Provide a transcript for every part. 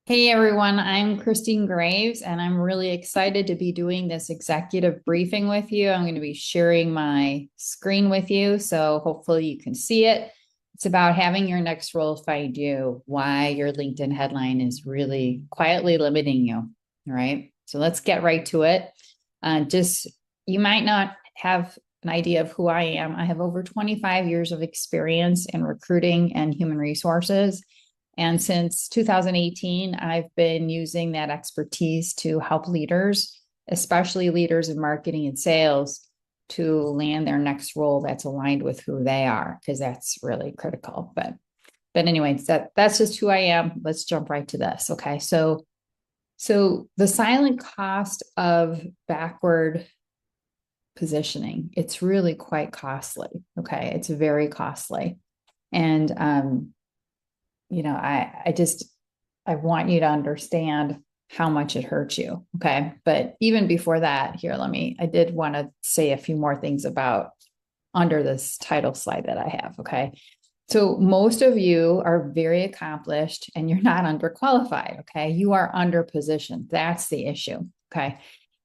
Hey everyone, I'm Christine Graves, and I'm really excited to be doing this executive briefing with you. I'm going to be sharing my screen with you, so hopefully you can see it. It's about having your next role find you, why your LinkedIn headline is really quietly limiting you. All right, so let's get right to it. Just you might not have an idea of who I am. I have over 25 years of experience in recruiting and human resources. And since 2018, I've been using that expertise to help leaders, especially leaders in marketing and sales, to land their next role that's aligned with who they are, because that's really critical. But anyway, that's just who I am. Let's jump right to this. Okay. So the silent cost of backward positioning, it's really quite costly. Okay. It's very costly. And I want you to understand how much it hurts you. Okay. But even before that, I did want to say a few more things about under this title slide that I have. Okay. So most of you are very accomplished and you're not underqualified. Okay. You are underpositioned. That's the issue. Okay.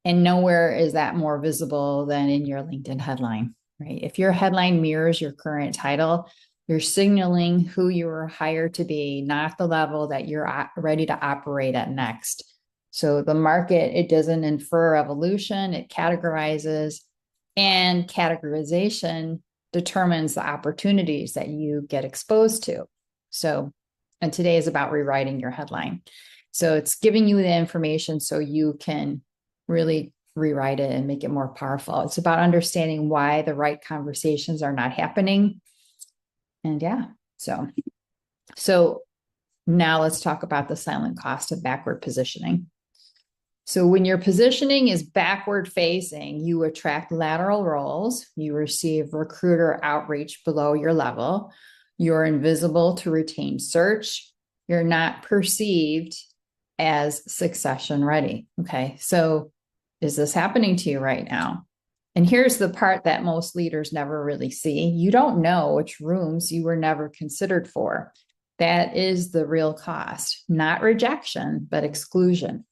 And nowhere is that more visible than in your LinkedIn headline, right? If your headline mirrors your current title, you're signaling who you were hired to be, not the level that you're ready to operate at next. So the market, it doesn't infer evolution, it categorizes, and categorization determines the opportunities that you get exposed to. So, and today is about rewriting your headline. So it's giving you the information so you can really rewrite it and make it more powerful. It's about understanding why the right conversations are not happening. And yeah, so now let's talk about the silent cost of backward positioning. So when your positioning is backward facing, you attract lateral roles, you receive recruiter outreach below your level, you're invisible to retained search, you're not perceived as succession ready. Okay, so is this happening to you right now? And here's the part that most leaders never really see. You don't know which rooms you were never considered for. That is the real cost, not rejection, but exclusion.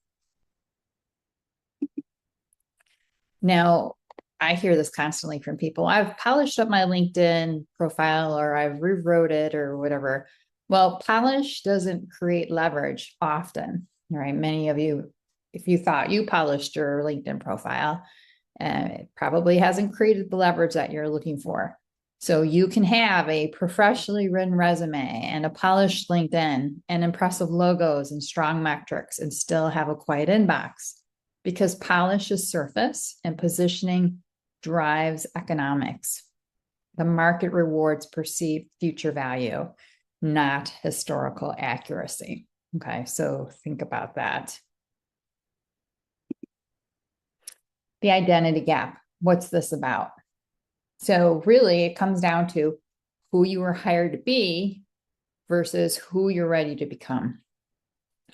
Now, I hear this constantly from people. I've polished up my LinkedIn profile or I've rewrote it or whatever. Well, polish doesn't create leverage often, right? Many of you, if you thought you polished your LinkedIn profile, it probably hasn't created the leverage that you're looking for. So you can have a professionally written resume and a polished LinkedIn and impressive logos and strong metrics and still have a quiet inbox because polish is surface and positioning drives economics. The market rewards perceived future value, not historical accuracy. Okay, so think about that. The identity gap. What's this about? So really it comes down to who you were hired to be versus who you're ready to become.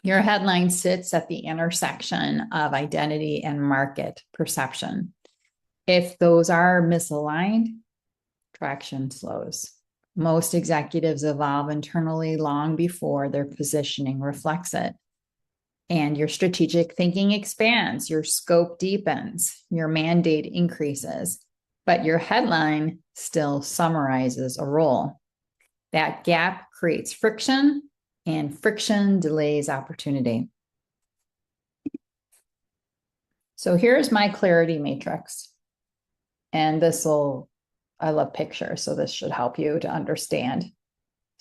Your headline sits at the intersection of identity and market perception. If those are misaligned, traction slows. Most executives evolve internally long before their positioning reflects it. And your strategic thinking expands, your scope deepens, your mandate increases, but your headline still summarizes a role. That gap creates friction, and friction delays opportunity. So here's my clarity matrix. And I love pictures, so this should help you to understand.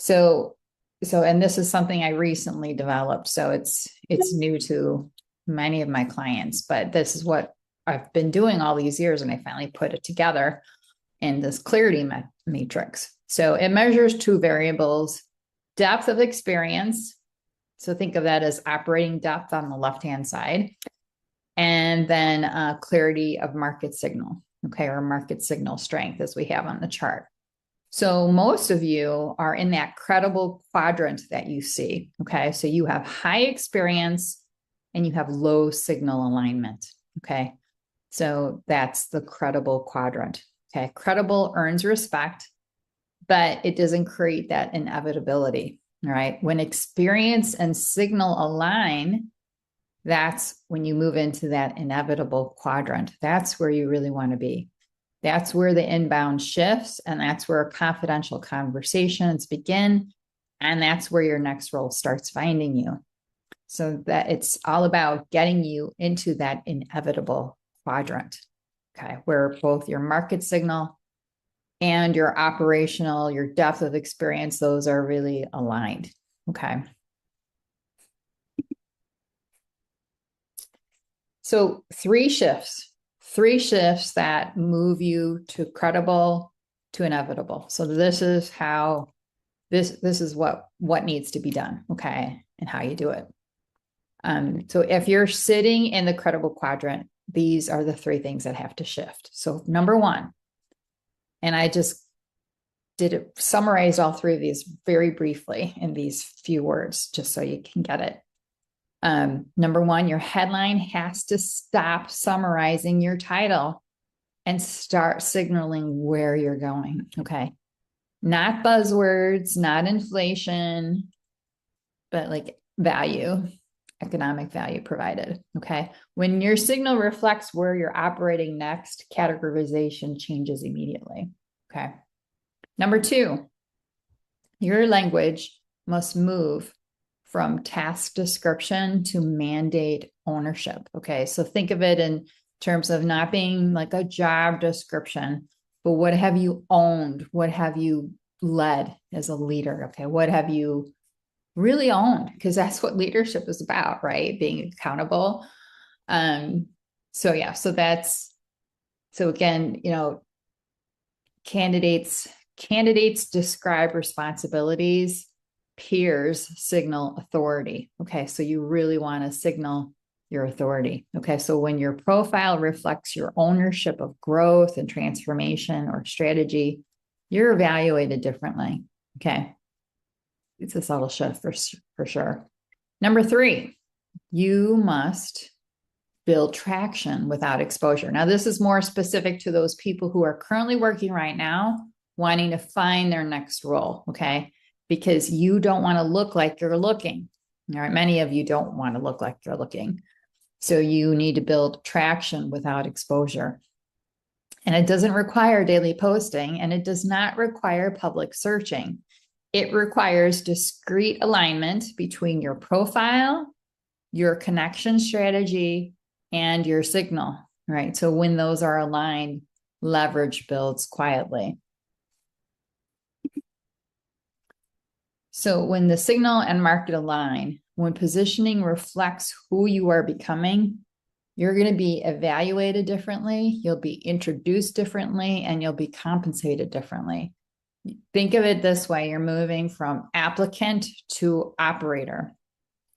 And this is something I recently developed, so it's new to many of my clients, but this is what I've been doing all these years, and I finally put it together in this clarity matrix. So it measures two variables: depth of experience. So think of that as operating depth on the left-hand side, and then clarity of market signal, okay, or market signal strength as we have on the chart. So most of you are in that credible quadrant that you see, okay? So you have high experience and you have low signal alignment, okay? So that's the credible quadrant, okay? Credible earns respect, but it doesn't create that inevitability, All right. When experience and signal align, that's when you move into that inevitable quadrant. That's where you really want to be. That's where the inbound shifts, and that's where confidential conversations begin. And that's where your next role starts finding you. So that it's all about getting you into that inevitable quadrant, okay, where both your market signal and your operational, your depth of experience, those are really aligned, okay? So three shifts that move you to credible to inevitable. So this is how, this is what needs to be done, okay, and how you do it. So if you're sitting in the credible quadrant, these are the three things that have to shift. So number one, and I just summarize all three of these very briefly in these few words, just so you can get it. Number one, your headline has to stop summarizing your title and start signaling where you're going. Okay. Not buzzwords, not inflation, but like value, economic value provided. Okay. When your signal reflects where you're operating next, categorization changes immediately. Okay. Number two, your language must move from task description to mandate ownership. Okay. So think of it in terms of not being like a job description, but what have you owned? What have you led as a leader? Okay. What have you really owned? Because that's what leadership is about, right? Being accountable. So yeah, so again, candidates describe responsibilities, peers signal authority. Okay, so you really want to signal your authority. Okay, so when your profile reflects your ownership of growth and transformation or strategy, you're evaluated differently. Okay, it's a subtle shift for sure. Number three, you must build traction without exposure. Now, this is more specific to those people who are currently working right now, wanting to find their next role, okay? Because you don't want to look like you're looking. All right, many of you don't want to look like you're looking. So you need to build traction without exposure. And it doesn't require daily posting, and it does not require public searching. It requires discrete alignment between your profile, your connection strategy, and your signal, right? So when those are aligned, leverage builds quietly. So when the signal and market align, when positioning reflects who you are becoming, you're going to be evaluated differently, you'll be introduced differently, and you'll be compensated differently. Think of it this way: you're moving from applicant to operator,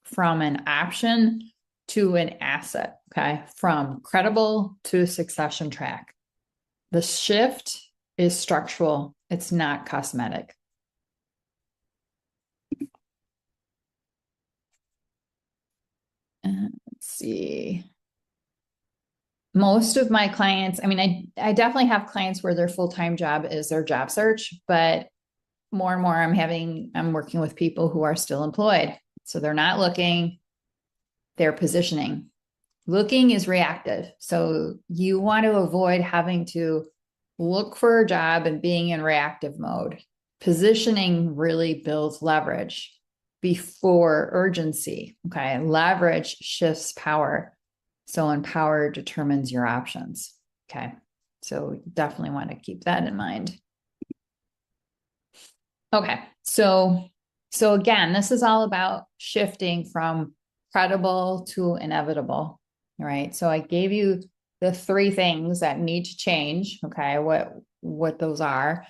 from an option to an asset, okay? From credible to succession track. The shift is structural, it's not cosmetic. Let's see. Most of my clients, I mean, I definitely have clients where their full-time job is their job search, but more and more I'm working with people who are still employed. So they're not looking, they're positioning. Looking is reactive. So you want to avoid having to look for a job and being in reactive mode. Positioning really builds leverage before urgency. Okay. Leverage shifts power. So empower determines your options. Okay. So definitely want to keep that in mind. Okay. So again, this is all about shifting from credible to inevitable. Right. So I gave you the three things that need to change. Okay. What those are.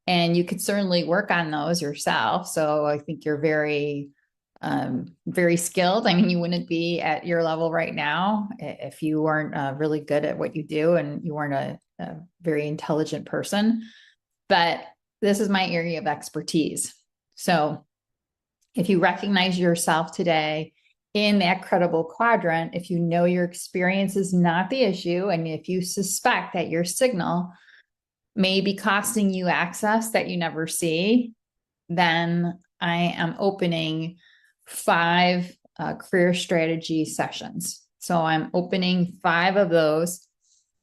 And you could certainly work on those yourself. So I think you're very, very skilled. I mean, you wouldn't be at your level right now if you weren't really good at what you do and you weren't a very intelligent person. But this is my area of expertise. So if you recognize yourself today in that credible quadrant, if you know your experience is not the issue, and if you suspect that your signal may be costing you access that you never see, then I am opening 5 career strategy sessions. So I'm opening 5 of those.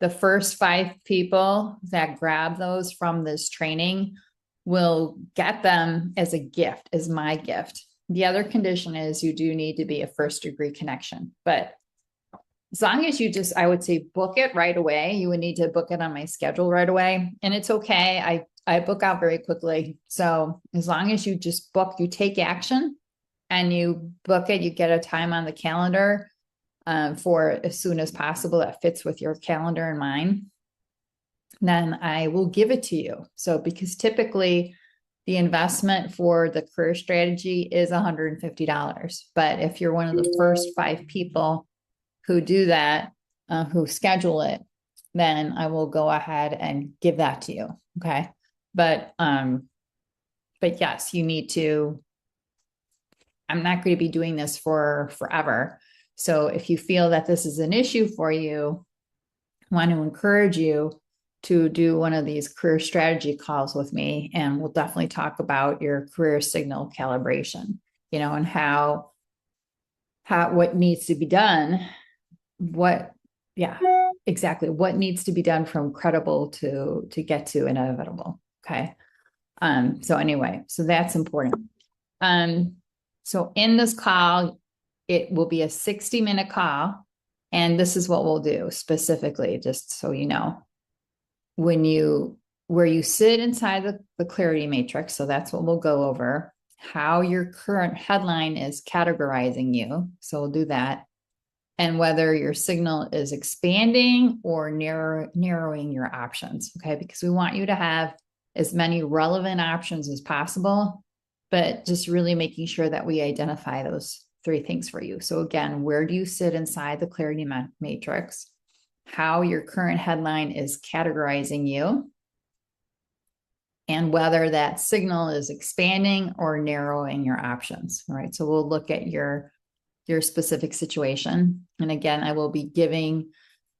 The first 5 people that grab those from this training will get them as a gift, as my gift. The other condition is you do need to be a first degree connection, but as long as you just, I would say book it right away. You would need to book it on my schedule right away. And it's okay. I book out very quickly. So as long as you just book, you take action and you book it, you get a time on the calendar for as soon as possible that fits with your calendar and mine, then I will give it to you. So because typically the investment for the career strategy is $150. But if you're one of the first 5 people who do that, who schedule it, then I will go ahead and give that to you. Okay. But yes, you need to, I'm not going to be doing this for forever. So if you feel that this is an issue for you, I want to encourage you to do one of these career strategy calls with me. And we'll definitely talk about your career signal calibration, and how what needs to be done. Exactly. What needs to be done from credible to get to inevitable. Okay. So anyway, so that's important. So in this call, it will be a 60-minute call. And this is what we'll do specifically, just so you know, where you sit inside the clarity matrix. So that's what we'll go over, how your current headline is categorizing you. So we'll do that. And whether your signal is expanding or narrowing your options. Okay. Because we want you to have as many relevant options as possible, but just really making sure that we identify those 3 things for you. So again, where do you sit inside the clarity matrix? How your current headline is categorizing you, and whether that signal is expanding or narrowing your options. All right. So we'll look at your specific situation. And again, I will be giving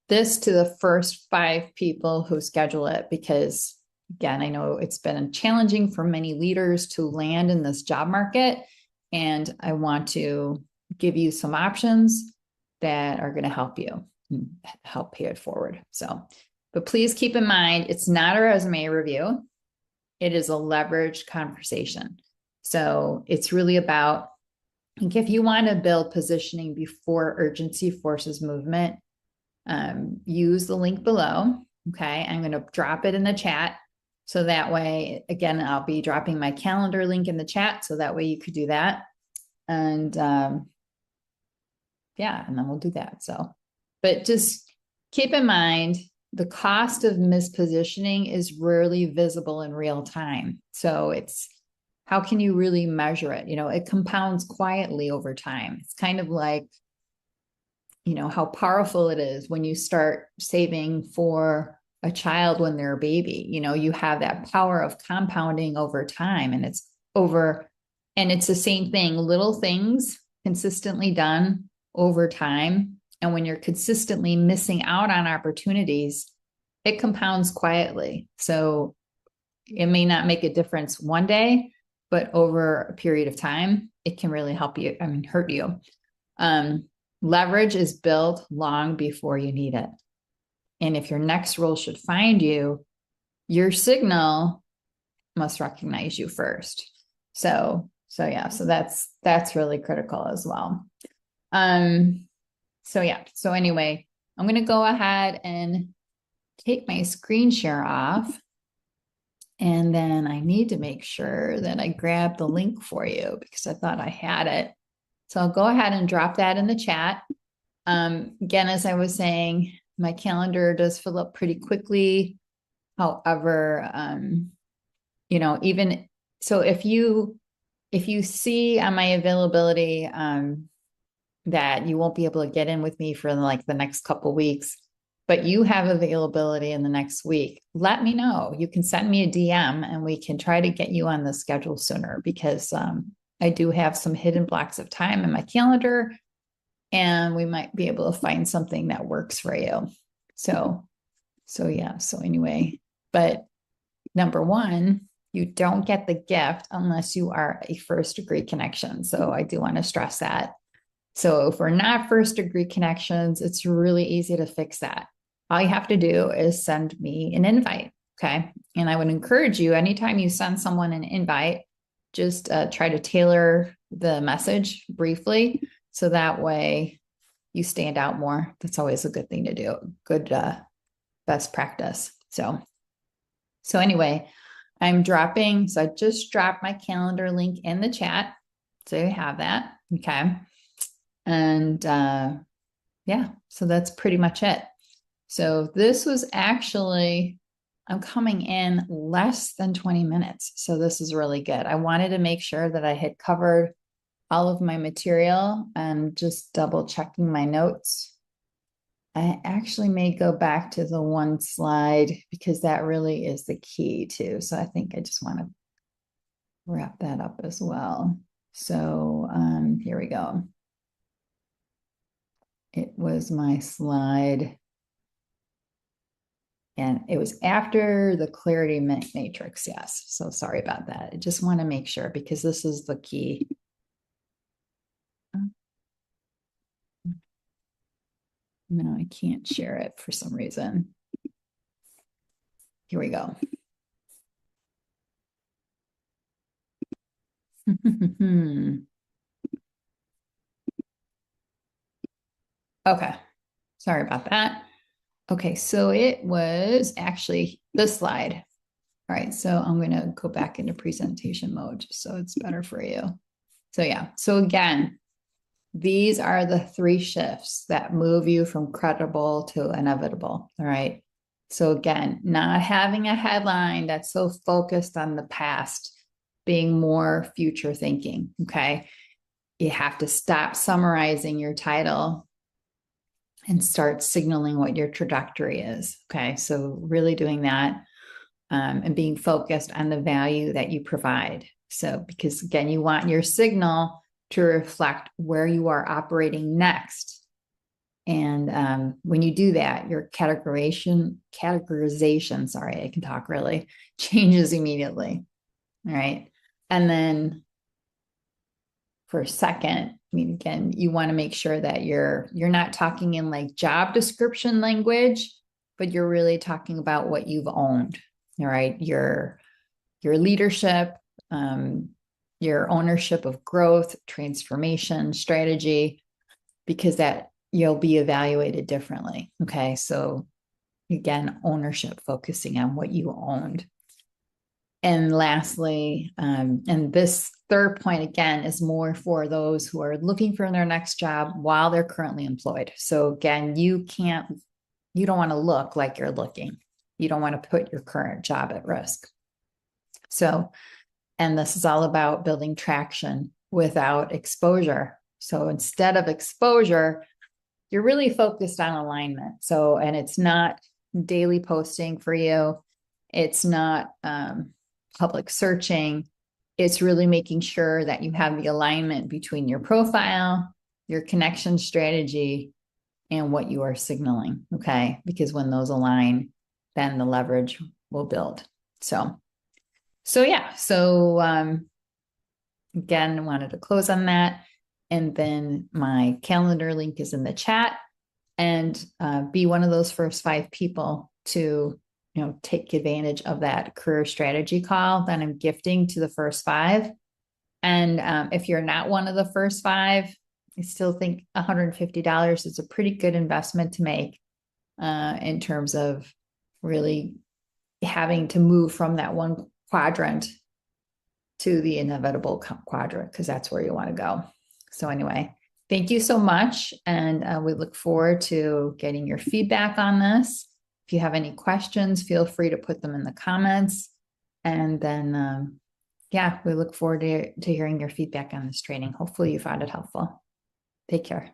this to the first 5 people who schedule it, because again, I know it's been challenging for many leaders to land in this job market. And I want to give you some options that are going to help you help pay it forward. So, but please keep in mind, it's not a resume review. It is a leveraged conversation. So it's really about, if you want to build positioning before urgency forces movement, use the link below. Okay. I'm going to drop it in the chat. So that way, again, I'll be dropping my calendar link in the chat. So that way you could do that. And and then we'll do that. So, but just keep in mind, the cost of mispositioning is rarely visible in real time. So it's, how can you really measure it? It compounds quietly over time. It's kind of like, how powerful it is when you start saving for a child when they're a baby. You have that power of compounding over time, and it's the same thing, little things consistently done over time. And when you're consistently missing out on opportunities, it compounds quietly. So it may not make a difference one day, but over a period of time, it can really hurt you. Leverage is built long before you need it. And if your next role should find you, your signal must recognize you first. So that's really critical as well. So anyway, I'm going to go ahead and take my screen share off. And then I need to make sure that I grab the link for you, because I thought I had it. So I'll go ahead and drop that in the chat. Again, as I was saying, my calendar does fill up pretty quickly. However, even so, if you see on my availability that you won't be able to get in with me for like the next couple of weeks, but you have availability in the next week, let me know. You can send me a DM and we can try to get you on the schedule sooner, because I do have some hidden blocks of time in my calendar, and we might be able to find something that works for you. So anyway, but number one, You don't get the gift unless you are a first degree connection. So I do want to stress that. So if we're not first degree connections, it's really easy to fix that. All you have to do is send me an invite. Okay. And I would encourage you, anytime you send someone an invite, just try to tailor the message briefly. So that way you stand out more. That's always a good thing to do. Good best practice. So anyway, so I just dropped my calendar link in the chat. So you have that. Okay. And yeah, so that's pretty much it. So this was actually, I'm coming in less than 20 minutes. So this is really good. I wanted to make sure that I had covered all of my material and just double checking my notes. I actually may go back to the one slide because that really is the key too. So I think I just want to wrap that up as well. So here we go. It was my slide. And it was after the clarity matrix. Yes. So sorry about that. I just want to make sure because this is the key. No, I can't share it for some reason. Here we go. Okay. Sorry about that. Okay. So it was actually this slide. All right. So I'm going to go back into presentation mode just so it's better for you. So yeah. So again, these are the 3 shifts that move you from credible to inevitable. All right. So again, not having a headline that's so focused on the past, being more future thinking. Okay. You have to stop summarizing your title and start signaling what your trajectory is. Okay. So really doing that and being focused on the value that you provide. So, because again, you want your signal to reflect where you are operating next. And when you do that, your categorization, sorry, I can talk really, changes immediately. All right. And then for a second, I mean, again, you want to make sure that you're not talking in like job description language, but you're really talking about what you've owned. All right. Your leadership, your ownership of growth, transformation, strategy, because that you'll be evaluated differently. Okay. So again, ownership, focusing on what you owned. And lastly, and this third point again is more for those who are looking for their next job while they're currently employed. So again, you don't want to look like you're looking. You don't want to put your current job at risk. So, and this is all about building traction without exposure. So instead of exposure, you're really focused on alignment. So, and it's not daily posting for you. It's not public searching. It's really making sure that you have the alignment between your profile, your connection strategy, and what you are signaling. Okay. Because when those align, then the leverage will build. So yeah. So again, I wanted to close on that. And then my calendar link is in the chat. And be one of those first 5 people to take advantage of that career strategy call that I'm gifting to the first 5. And if you're not one of the first 5, I still think $150 is a pretty good investment to make in terms of really having to move from that one quadrant to the inevitable quadrant, because that's where you want to go. So anyway, thank you so much. And we look forward to getting your feedback on this. If you have any questions, feel free to put them in the comments. And then, yeah, we look forward to hearing your feedback on this training. Hopefully you found it helpful. Take care.